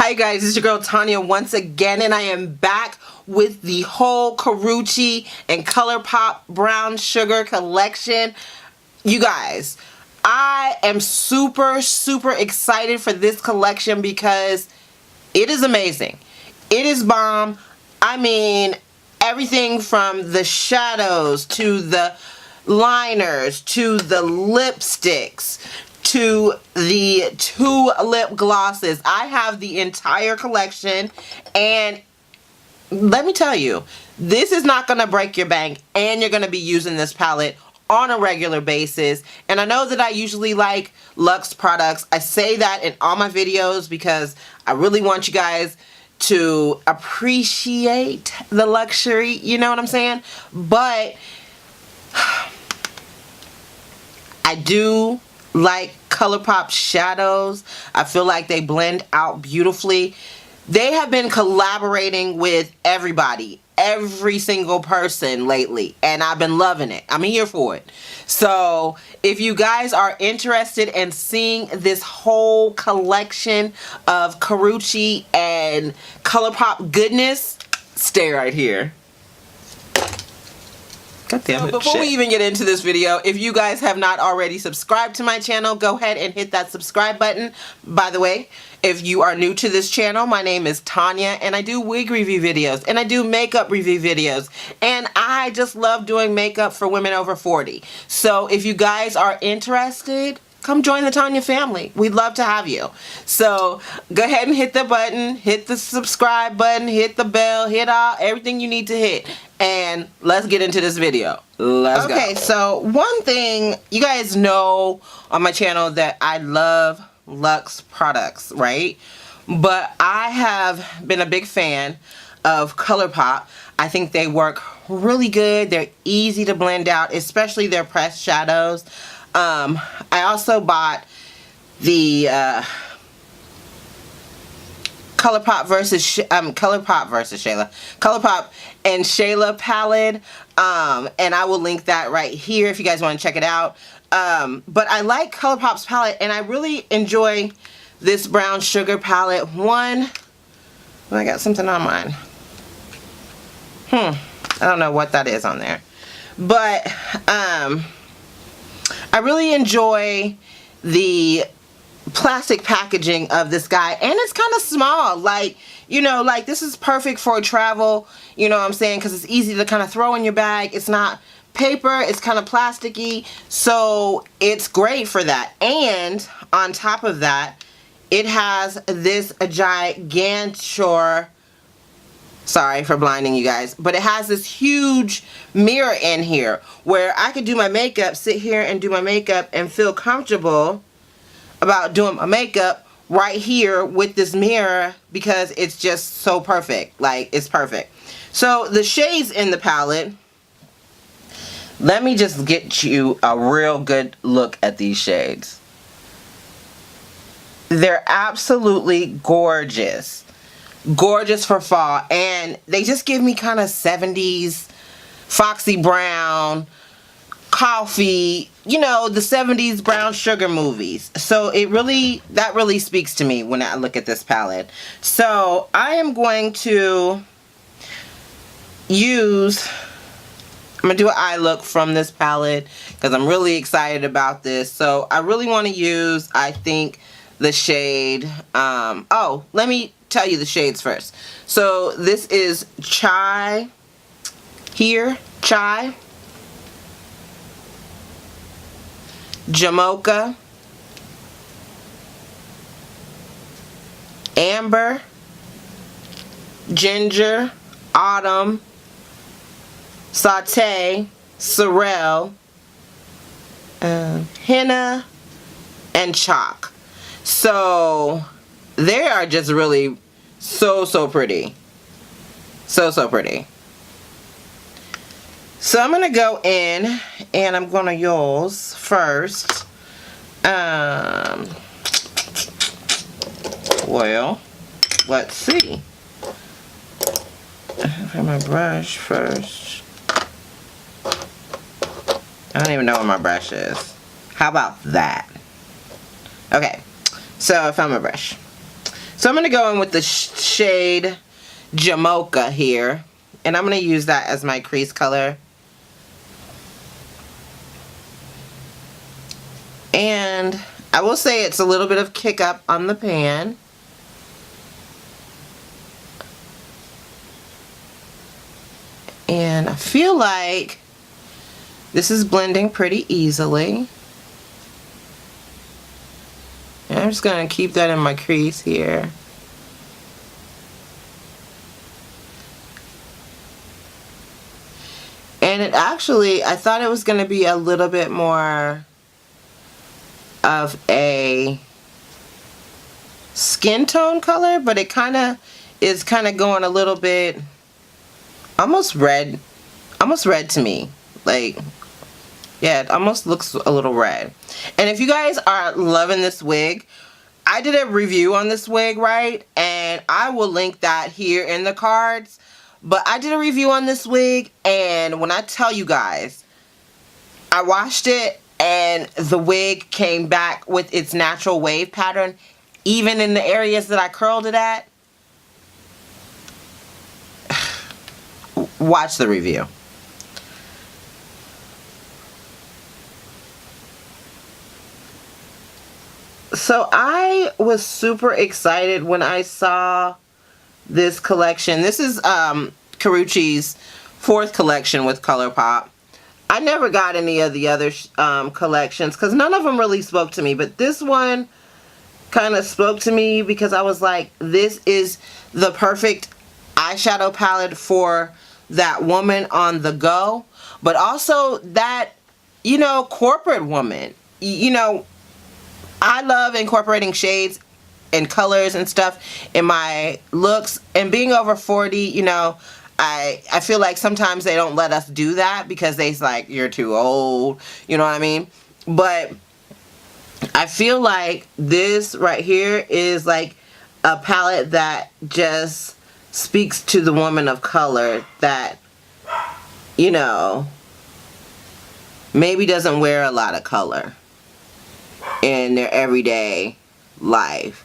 Hi guys, it's your girl Tonia once again, and I am back with the whole Karrueche and Colourpop Brown Sugar collection. You guys, I am super excited for this collection because it is amazing. It is bomb. I mean, everything from the shadows to the liners to the lipsticks to the 2 lip glosses. I have the entire collection, and let me tell you, this is not going to break your bank, and you're going to be using this palette on a regular basis. And I know that I usually like Luxe products. I say that in all my videos because I really want you guys to appreciate the luxury, you know what I'm saying? But I do like Colourpop shadows. I feel like they blend out beautifully. They have been collaborating with everybody, every single person lately, and I've been loving it. I'm here for it. So if you guys are interested in seeing this whole collection of Karrueche and Colourpop goodness, stay right here. God damn it. Before we even get into this video, if you guys have not already subscribed to my channel, go ahead and hit that subscribe button. By the way, if you are new to this channel, my name is Tonia, and I do wig review videos, and I do makeup review videos, and I just love doing makeup for women over 40. So if you guys are interested, come join the Tonia family. We'd love to have you. So go ahead and hit the button, hit the subscribe button, hit the bell, hit everything you need to hit. And let's get into this video. Let's go. Okay, so one thing, you guys know on my channel that I love Luxe products, right? But I have been a big fan of Colourpop. I think they work really good. They're easy to blend out, especially their pressed shadows. I also bought the Colourpop and Shayla palette, and I will link that right here if you guys want to check it out. But I like Colourpop's palette, and I really enjoy this brown sugar palette. I got something on mine. I don't know what that is on there, but I really enjoy the plastic packaging of this guy, and it's kind of small, like, you know, like this is perfect for travel, you know what I'm saying, because it's easy to kind of throw in your bag. It's not paper, it's kind of plasticky, so it's great for that. And on top of that, it has this sorry for blinding you guys, but it has this huge mirror in here where I could do my makeup, sit here and do my makeup and feel comfortable about doing my makeup right here with this mirror, because it's just so perfect. Like, it's perfect. So the shades in the palette, let me just get you a real good look at these shades. They're absolutely gorgeous. Gorgeous for fall, and they just give me kind of 70s foxy brown, coffee, you know, the 70s brown sugar movies. So that really speaks to me when I look at this palette. So I am going to I'm gonna do an eye look from this palette because I'm really excited about this. So I really want to use, I think, the shade, oh, let me tell you the shades first. So this is Chai, Chai, Jamocha, Amber, Ginger, Autumn, Saute, Sorrel, Henna, and Chalk. So they are just really so pretty. So pretty. So I'm going to go in and I'm going to use first, well, let's see. I have my brush first. I don't even know where my brush is. How about that? Okay, so I found my brush. So I'm going to go in with the shade Jamocha here. And I'm going to use that as my crease color. And I will say it's a little bit of kick up on the pan. And I feel like this is blending pretty easily. And I'm just going to keep that in my crease here. And it actually, I thought it was going to be a little bit more of a skin tone color, but it kind of is going a little bit almost red to me. Like, yeah, it almost looks a little red. And if you guys are loving this wig, I did a review on this wig, right? And I will link that here in the cards. But I did a review on this wig, and when I tell you guys, I washed it and the wig came back with its natural wave pattern, even in the areas that I curled it at. Watch the review. So I was super excited when I saw this collection. This is Karrueche's 4th collection with Colourpop. I never got any of the other collections because none of them really spoke to me, but this one kind of spoke to me because I was like, this is the perfect eyeshadow palette for that woman on the go, but also that, you know, corporate woman. You know, I love incorporating shades and colors and stuff in my looks, and being over 40, you know, I feel like sometimes they don't let us do that because they's like, you're too old, you know what I mean? But I feel like this right here is like a palette that just speaks to the woman of color that, you know, maybe doesn't wear a lot of color in their everyday life.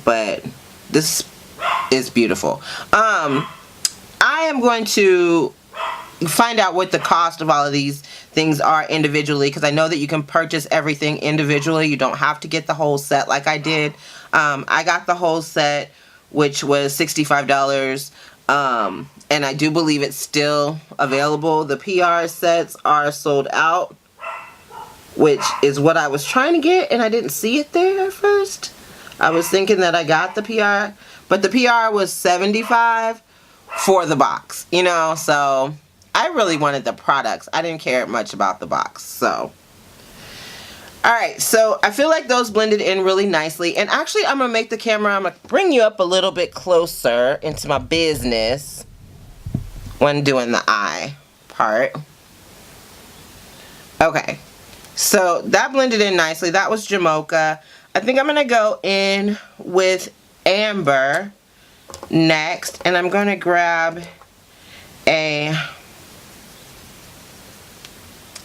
But this is beautiful. I am going to find out what the cost of all of these things are individually, because I know that you can purchase everything individually. You don't have to get the whole set like I did. I got the whole set, which was $65. And I do believe it's still available. The PR sets are sold out, which is what I was trying to get, and I didn't see it there at first. I was thinking that I got the PR, but the PR was $75 for the box, you know, so I really wanted the products. I didn't care much about the box, so. Alright, so I feel like those blended in really nicely, and actually I'm going to make the camera, I'm going to bring you up a little bit closer into my business when doing the eye part. Okay. So that blended in nicely. That was Jamocha. I think I'm going to go in with Amber next. And I'm going to grab a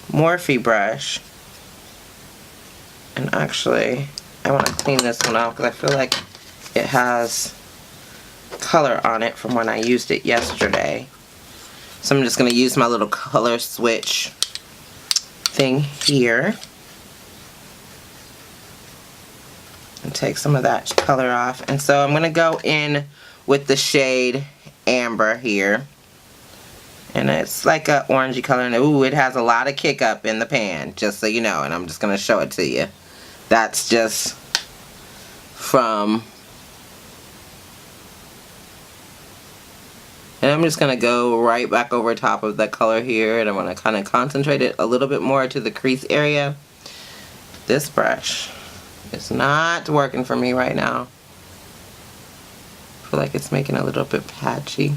Morphe brush. And actually, I want to clean this one off because I feel like it has color on it from when I used it yesterday. So I'm just going to use my little color switch thing here and take some of that color off. And so I'm going to go in with the shade Amber here, and it's like a orangey color, and ooh, it has a lot of kick up in the pan, just so you know. And I'm just going to show it to you. That's just from, and I'm just going to go right back over top of that color here, and I want to kind of concentrate it a little bit more to the crease area. This brush is not working for me right now. I feel like it's making it a little bit patchy.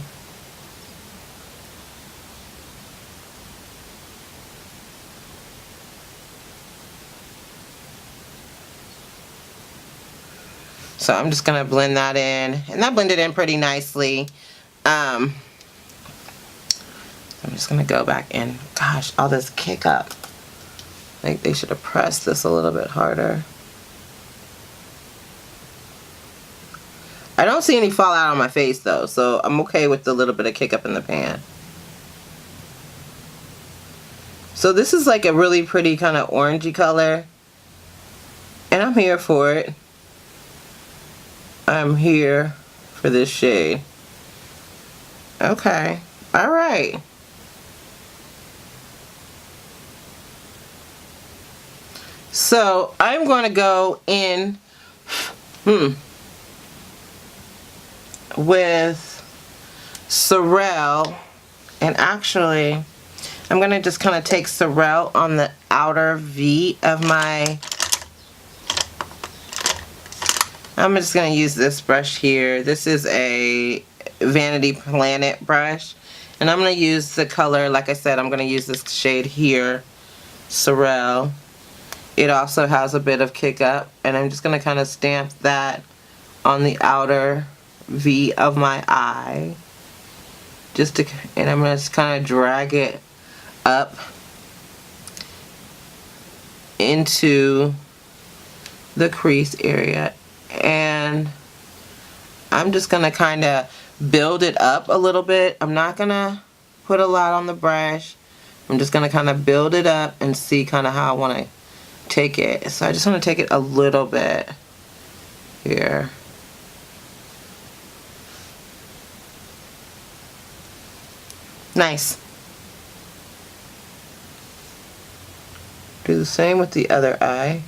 So I'm just going to blend that in, and that blended in pretty nicely. I'm just going to go back in. Gosh, all this kick up. Like, they should have pressed this a little bit harder. don't see any fallout on my face though, so I'm okay with the little bit of kick up in the pan. So this is like a really pretty kind of orangey color, and I'm here for it. I'm here for this shade. Okay, all right. So I'm going to go in with Sorrel, and actually I'm going to just kind of take Sorrel on the outer V of my, I'm just going to use this brush here. This is a Vanity Planet brush, and I'm going to use the color, like I said, I'm going to use this shade here, Sorrel. It also has a bit of kick up, and I'm just going to kind of stamp that on the outer V of my eye. And I'm going to just kind of drag it up into the crease area, and I'm just going to kind of build it up a little bit. I'm not going to put a lot on the brush. I'm just going to kind of build it up and see kind of how I want to take it. So I just want to take it a little bit here. Nice. Do the same with the other eye.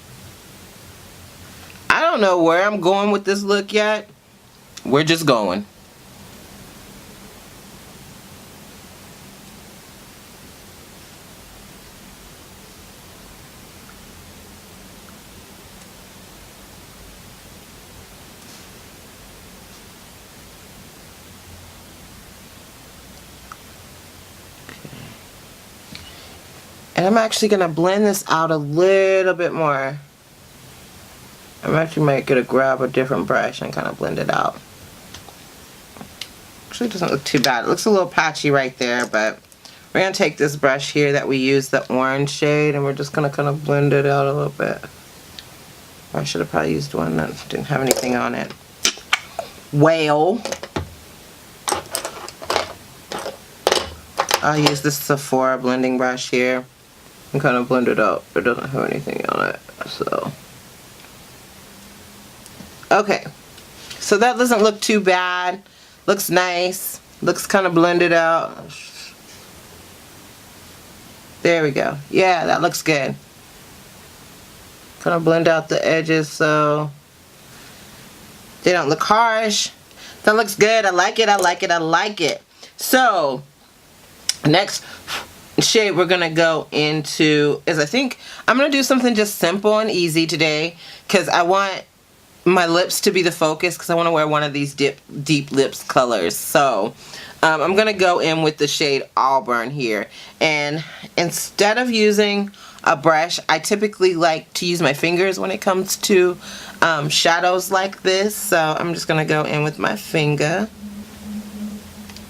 I don't know where I'm going with this look yet. We're just going. And I'm actually going to blend this out a little bit more. I'm actually going to grab a different brush and kind of blend it out. Actually, it doesn't look too bad. It looks a little patchy right there, but we're going to take this brush here that we used, the orange shade, and we're just going to kind of blend it out a little bit. I should have probably used one that didn't have anything on it. Well, I'll use this Sephora blending brush here and kind of blend it out. It doesn't have anything on it, so. Okay, so that doesn't look too bad. Looks nice. Looks kind of blended out. There we go. Yeah, that looks good. Kind of blend out the edges so they don't look harsh. That looks good. I like it. I like it. I like it. So, next shade we're gonna go into is, I think I'm gonna do something just simple and easy today because I want my lips to be the focus, because I want to wear one of these deep lips colors. So I'm gonna go in with the shade Auburn here, and instead of using a brush, I typically like to use my fingers when it comes to shadows like this. So I'm just gonna go in with my finger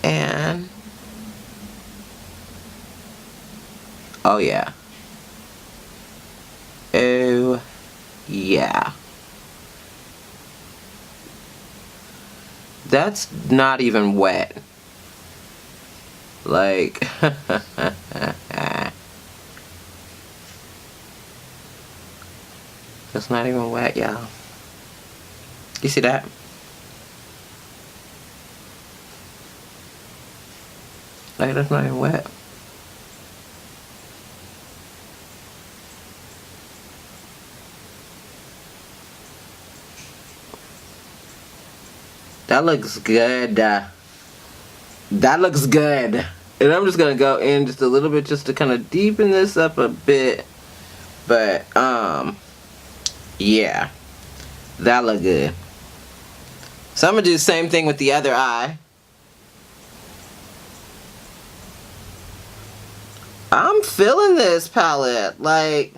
and oh yeah. Oh yeah. That's not even wet. Like that's not even wet, y'all. You see that? Like, that's not even wet. That looks good. That looks good. And I'm just gonna go in just a little bit just to kind of deepen this up a bit. But yeah, that look good. So I'm gonna do the same thing with the other eye. I'm feeling this palette. Like,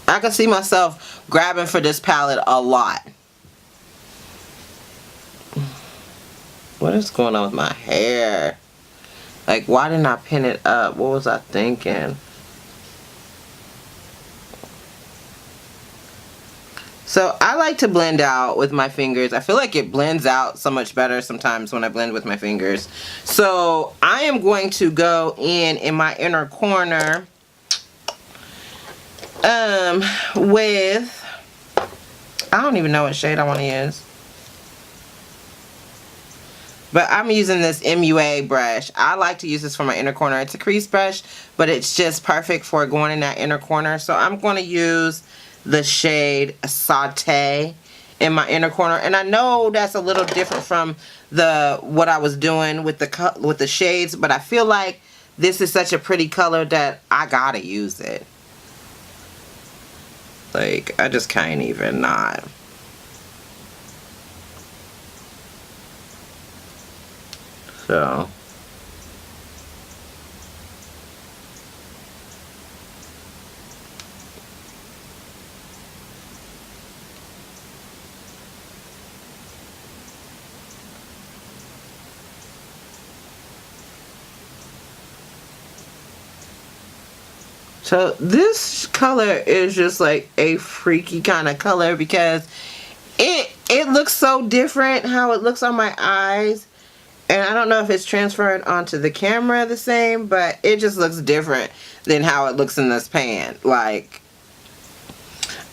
I can see myself grabbing for this palette a lot. What is going on with my hair? Like, why didn't I pin it up? What was I thinking? So I like to blend out with my fingers. I feel like it blends out so much better sometimes when I blend with my fingers. So I am going to go in my inner corner with, I don't even know what shade I want to use. But I'm using this MUA brush. I like to use this for my inner corner. It's a crease brush, but it's just perfect for going in that inner corner. So I'm going to use the shade Saute in my inner corner. And I know that's a little different from what I was doing with the shades, but I feel like this is such a pretty color that I gotta use it. Like, I just can't even not. So this color is just like a freaky kind of color because it looks so different how it looks on my eyes. And I don't know if it's transferred onto the camera the same, but it just looks different than how it looks in this pan. Like,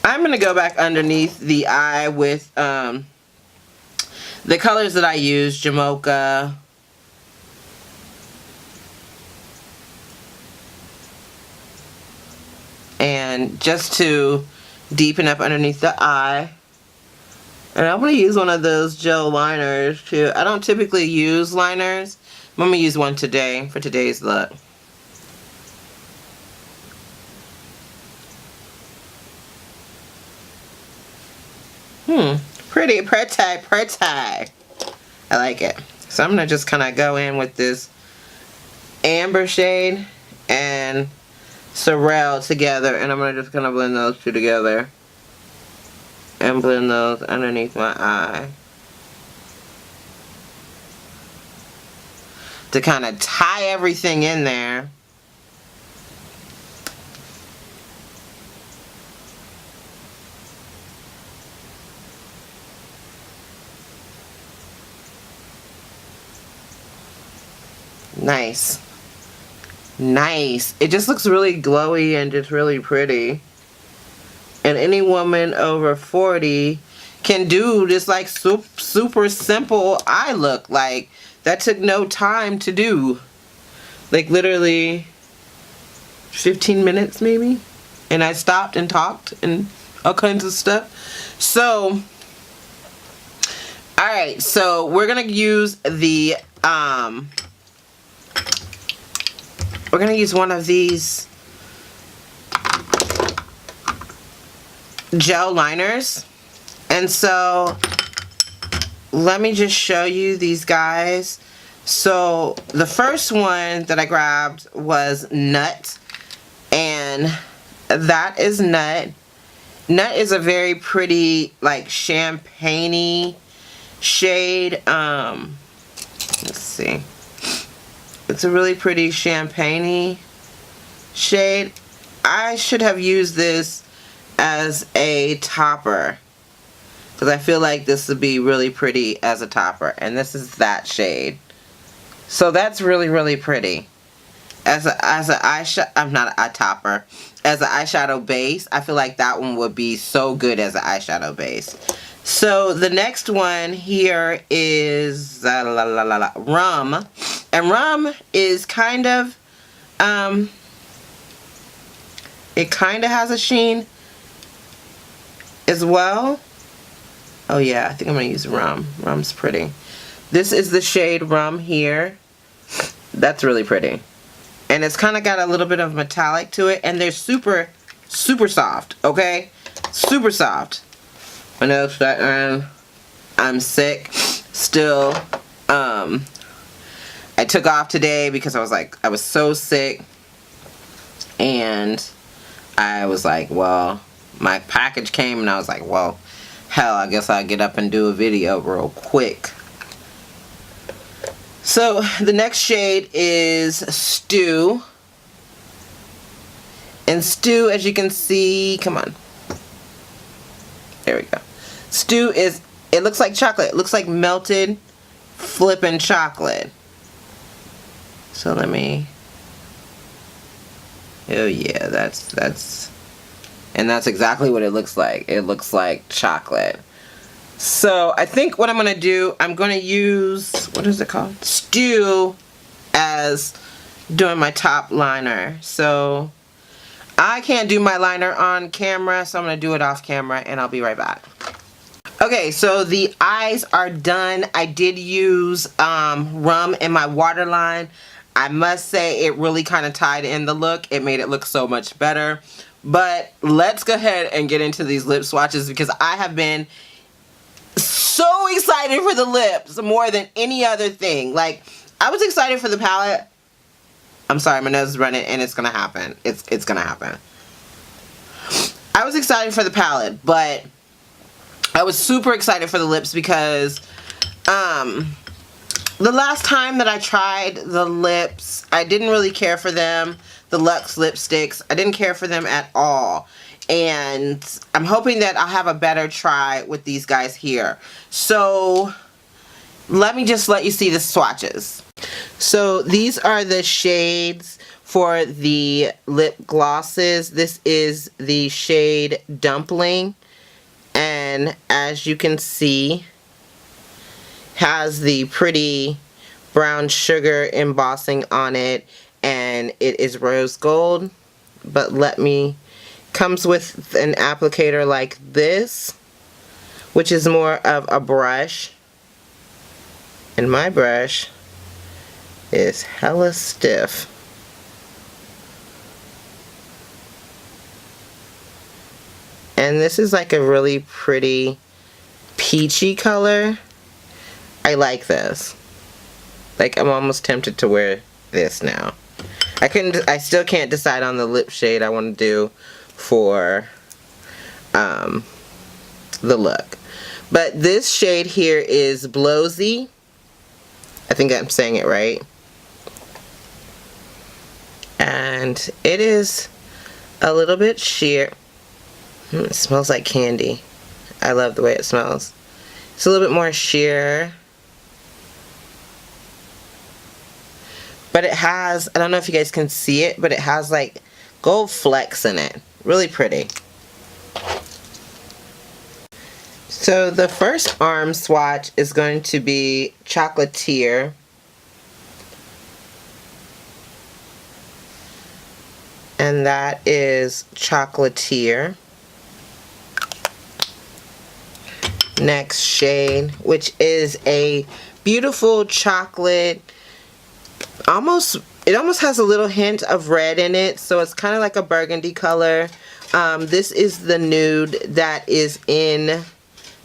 I'm going to go back underneath the eye with the colors that I use, Jamocha, and just to deepen up underneath the eye. And I'm going to use one of those gel liners too. I don't typically use liners, but I'm going to use one today for today's look. Pretty. I like it. So I'm going to just kind of go in with this amber shade and Sorrel together, and I'm going to just kind of blend those two together. And blend those underneath my eye to kind of tie everything in there. Nice. Nice. It just looks really glowy and just really pretty. And any woman over 40 can do this like super simple eye look. Like, that took no time to do. Like, literally 15 minutes maybe. And I stopped and talked and all kinds of stuff. So, alright, so we're gonna use the we're gonna use one of these gel liners. And so let me just show you these guys. So the first one that I grabbed was Nut, and that is Nut. Nut is a very pretty like champagne-y shade. Let's see. It's a really pretty champagne-y shade. I should have used this as a topper because I feel like this would be really pretty as a topper, and this is that shade. So that's really pretty as an eyeshadow. I'm not a topper. As an eyeshadow base, I feel like that one would be so good as an eyeshadow base. So the next one here is Rum, and Rum is kind of it kind of has a sheen as well. Oh yeah, I think I'm gonna use Rum. Rum's pretty. This is the shade Rum here. That's really pretty. And it's kind of got a little bit of metallic to it, and they're super soft, okay? Super soft. I know that I'm sick still. I took off today because I was so sick, and I was like, well, my package came and I was like, well, hell, I guess I'll get up and do a video real quick. So the next shade is Stew. And Stew, as you can see, come on. There we go. Stew is, it looks like chocolate. It looks like melted flippin' chocolate. So let me, oh yeah, that's, and that's exactly what it looks like. It looks like chocolate. So I think what I'm going to do, I'm going to use, what is it called? Stew as doing my top liner. So I can't do my liner on camera, so I'm going to do it off camera, and I'll be right back. Okay, so the eyes are done. I did use rum in my waterline. I must say it really kind of tied in the look. It made it look so much better. But let's go ahead and get into these lip swatches, because I have been so excited for the lips more than any other thing. Like, I was excited for the palette. I'm sorry, my nose is running, and it's gonna happen. It's gonna happen. I was excited for the palette, but I was super excited for the lips because the last time that I tried the lips, I didn't really care for them. The Luxe lipsticks, I didn't care for them at all. And I'm hoping that I'll have a better try with these guys here. So let me just let you see the swatches. So these are the shades for the lip glosses. This is the shade Dumpling, and as you can see, has the pretty brown sugar embossing on it, and it is rose gold. But comes with an applicator like this, which is more of a brush, and my brush is hella stiff. And this is like a really pretty peachy color. I like this. Like, I'm almost tempted to wear this now. I still can't decide on the lip shade I want to do for the look. But this shade here is Blowsy. I think I'm saying it right. And it is a little bit sheer. It smells like candy. I love the way it smells. It's a little bit more sheer. But it has, I don't know if you guys can see it, but it has like gold flecks in it. Really pretty. So the first arm swatch is going to be Chocolatier. And that is Chocolatier. Next shade, which is a beautiful chocolate. It almost has a little hint of red in it, so it's kind of like a burgundy color. This is the nude that is in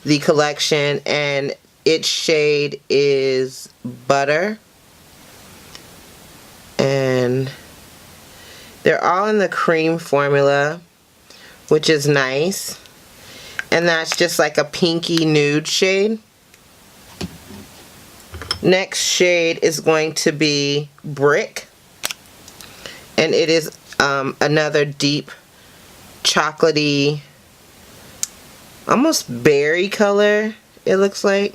the collection, and its shade is Butter. And they're all in the cream formula, which is nice. And that's just like a pinky nude shade. Next shade is going to be Brick, and it is another deep chocolatey, almost berry color, it looks like.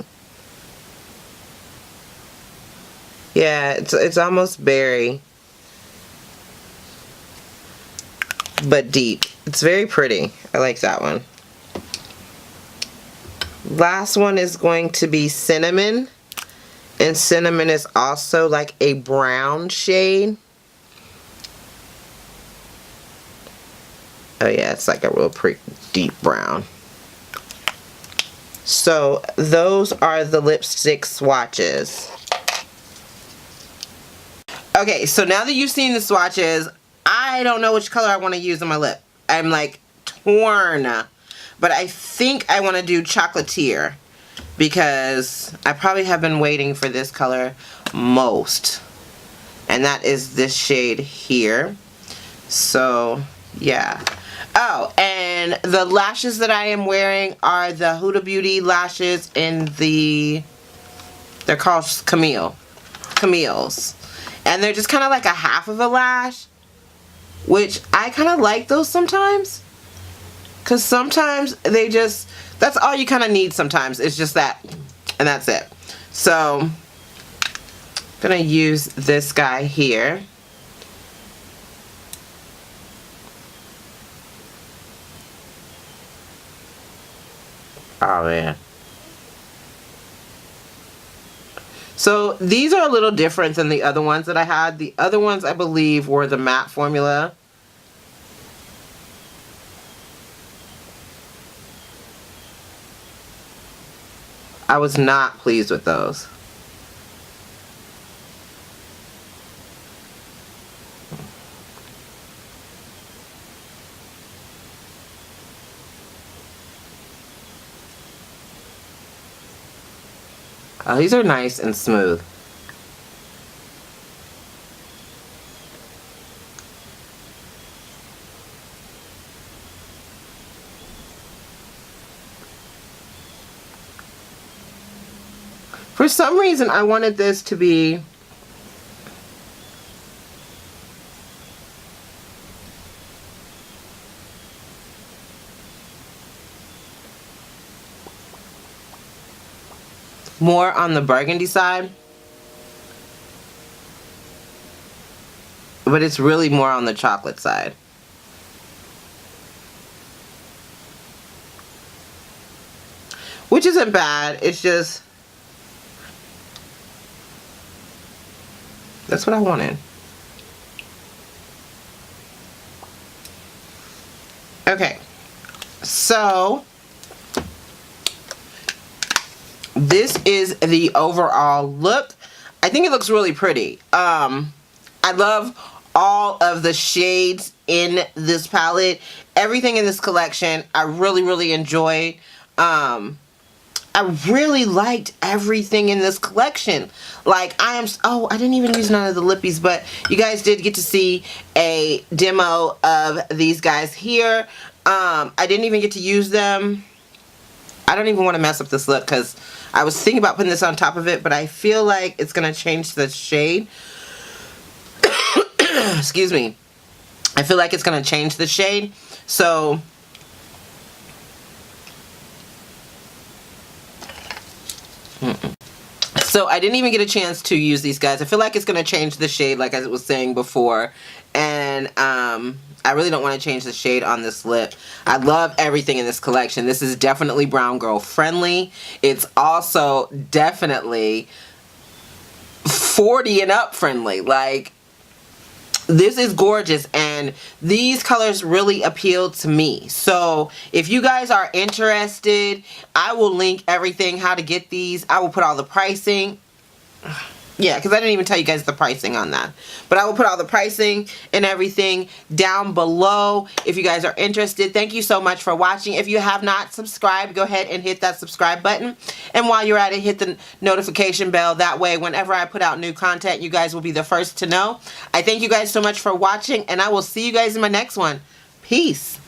Yeah, it's almost berry, but deep. It's very pretty. I like that one. Last one is going to be Cinnamon. And Cinnamon is also like a brown shade. Oh yeah, it's like a real pretty deep brown. So those are the lipstick swatches. Okay, so now that you've seen the swatches, I don't know which color I want to use on my lip. I'm like torn. But I think I want to do Chocolatier, because I probably have been waiting for this color most. And that is this shade here. So, yeah. Oh, and the lashes that I am wearing are the Huda Beauty lashes in the, they're called Camille's. And they're just kind of like a half of a lash, which I kind of like those sometimes. Because sometimes they just, that's all you kind of need sometimes. It's just that, and that's it. So, I'm going to use this guy here. Oh, man. So, these are a little different than the other ones that I had. The other ones, I believe, were the matte formula. I was not pleased with those. Oh, these are nice and smooth. For some reason, I wanted this to be more on the burgundy side, but it's really more on the chocolate side. Which isn't bad, it's just, that's what I wanted. Okay, so this is the overall look. I think it looks really pretty. I love all of the shades in this palette. Everything in this collection I really enjoyed. I really liked everything in this collection. Like, oh, I didn't even use none of the lippies, but you guys did get to see a demo of these guys here. I didn't even get to use them. I don't even want to mess up this look because I was thinking about putting this on top of it, but I feel like it's going to change the shade. Excuse me. I feel like it's going to change the shade. So, so I didn't even get a chance to use these guys. I feel like it's going to change the shade like I was saying before. And I really don't want to change the shade on this lip. I love everything in this collection. This is definitely brown girl friendly. It's also definitely 40 and up friendly. Like, this is gorgeous, and these colors really appeal to me. So if you guys are interested, I will link everything, how to get these. I will put all the pricing. Yeah, because I didn't even tell you guys the pricing on that. But I will put all the pricing and everything down below if you guys are interested. Thank you so much for watching. If you have not subscribed, go ahead and hit that subscribe button. And while you're at it, hit the notification bell. That way, whenever I put out new content, you guys will be the first to know. I thank you guys so much for watching, and I will see you guys in my next one. Peace.